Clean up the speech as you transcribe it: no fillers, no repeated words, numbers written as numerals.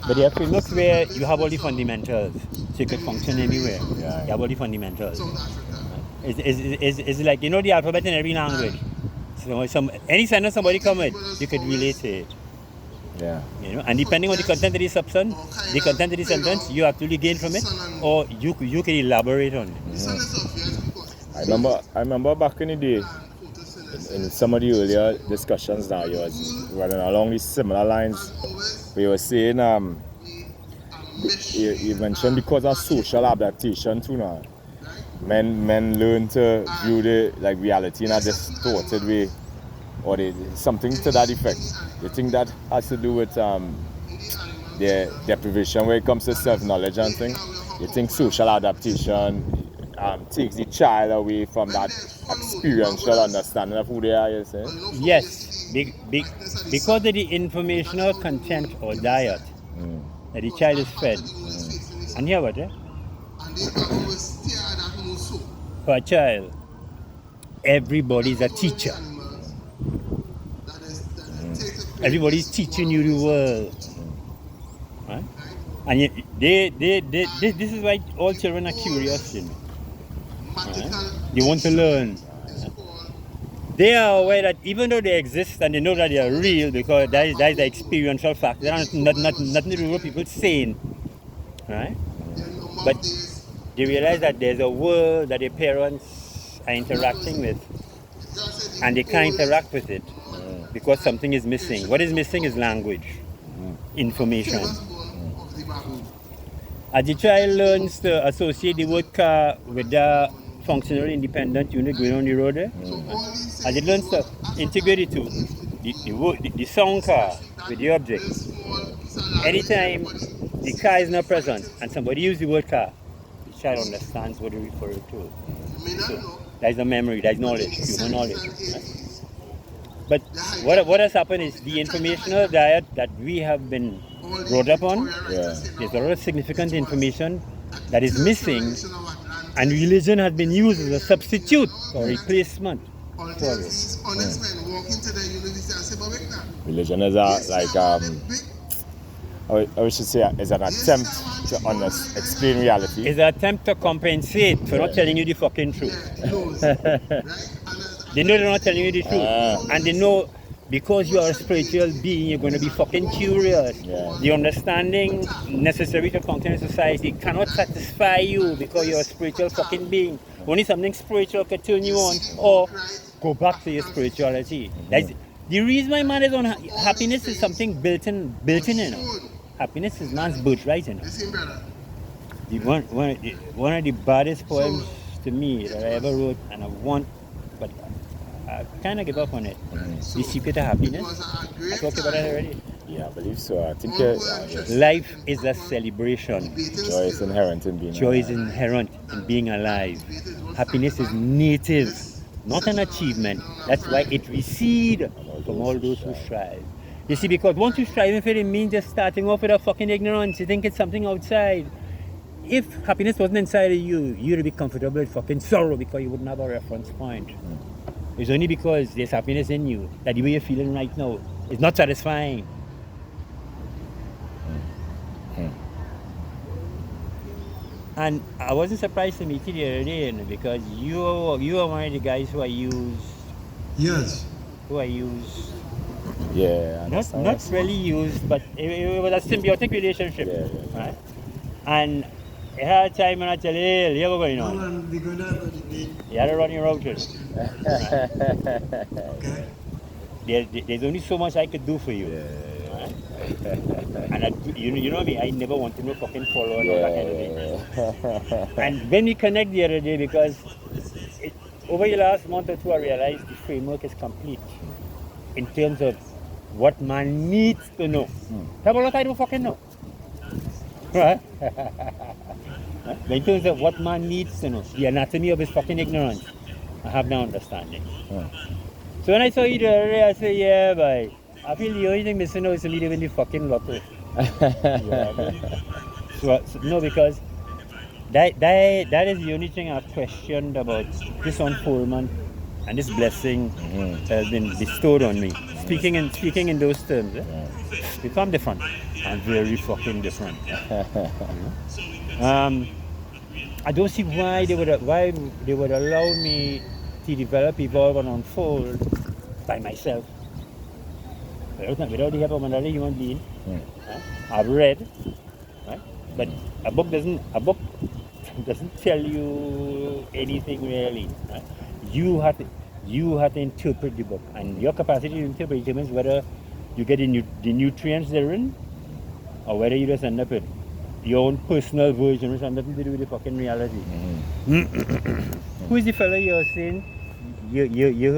But there are frameworks where you have all the fundamentals, so you can function anywhere. Yeah. You have all the fundamentals. It's like, you know, the alphabet in every language. So any sentence somebody come with, you could relate to it. Yeah. You know, and depending on the content of the substance, the content of the sentence, you actually gain from it, or you can elaborate on it. I remember back in the day, in some of the earlier discussions now, you was running along these similar lines. We were saying, you mentioned because of social adaptation too now. Men learn to view the reality in a distorted way, or something to that effect. You think that has to do with their deprivation when it comes to self-knowledge and things? You think social adaptation takes the child away from that experiential understanding of who they are, you say? Yes, because of the informational content or diet that the child is fed. And here what, for a child, everybody's a teacher. Everybody's teaching you the world. Right? And this is why all children are curious, you know. Right? They want to learn. They are aware that even though they exist and they know that they are real, because that is the experiential fact. There are nothing to do with people saying. Right? But they realize that there's a world that their parents are interacting with, and they can't interact with it because something is missing. What is missing is language, information. As the child learns to associate the word car with the functional independent unit going on the road, as it learns to integrate the two, the sound car with the object. Anytime the car is not present and somebody uses the word car, the child understands what they refer to. So that's the memory, that's knowledge, human knowledge. Right? But what has happened is the informational diet that we have been brought up on, there's a lot of significant information that is missing, and religion has been used as a substitute or replacement for it. Religion is I should say, is an attempt to explain reality. It's an attempt to compensate for not telling you the fucking truth. They know they're not telling you the truth. And they know because you are a spiritual being, you're going to be fucking curious. The understanding necessary to function in society cannot satisfy you because you're a spiritual fucking being. Only something spiritual can turn you on or go back to your spirituality. That's the reason why man is on happiness is something built in, you know. Happiness is man's birthright, you know. One of the baddest poems to me that I ever wrote, and but I kind of give up on it. The Secret of Happiness. I talked about it already. Yeah, I believe so. I think life is a celebration. Joy is inherent in being Joy is inherent in being alive. Happiness is native, not an achievement. That's why it recedes from all those who strive. You see, because once you strive for it, it means just starting off with a fucking ignorance. You think it's something outside. If happiness wasn't inside of you, you'd be comfortable with fucking sorrow because you wouldn't have a reference point. It's only because there's happiness in you that the way you're feeling right now is not satisfying. And I wasn't surprised to meet you the other day, you know, because you are one of the guys who I used. Yes. Who I used. Yeah. Not really used, but it was a symbiotic relationship. Right? And I had a time when I tell you, hey, you ever going on? How long we going to have a debate? You had to run your routers. Okay. There's only so much I could do for you. Right? And you know me, I never want to know fucking follow and all that kind of thing. And when we connect the other day, because over the last month or two, I realized the framework is complete in terms of what man needs to know. Have a lot I don't fucking know. Right? But in terms of what man needs to know, the anatomy of his fucking ignorance, I have no understanding. So when I saw you the other day, I said, yeah, boy, I feel the only thing missing now is to me to win the fucking lotto. No, because that is the only thing I've questioned about this unfoldment and this blessing has been bestowed on me. Speaking in those terms, become different. I'm very fucking different. I don't see why they would allow me to develop, evolve, and unfold by myself without the help of another human being. I've read, right? But a book doesn't tell you anything really. Right? You have to interpret the book, and your capacity to interpret determines whether you get the nutrients therein, or whether you just end up with your own personal version, which has nothing to do with the fucking reality. Who is the fellow you're saying? You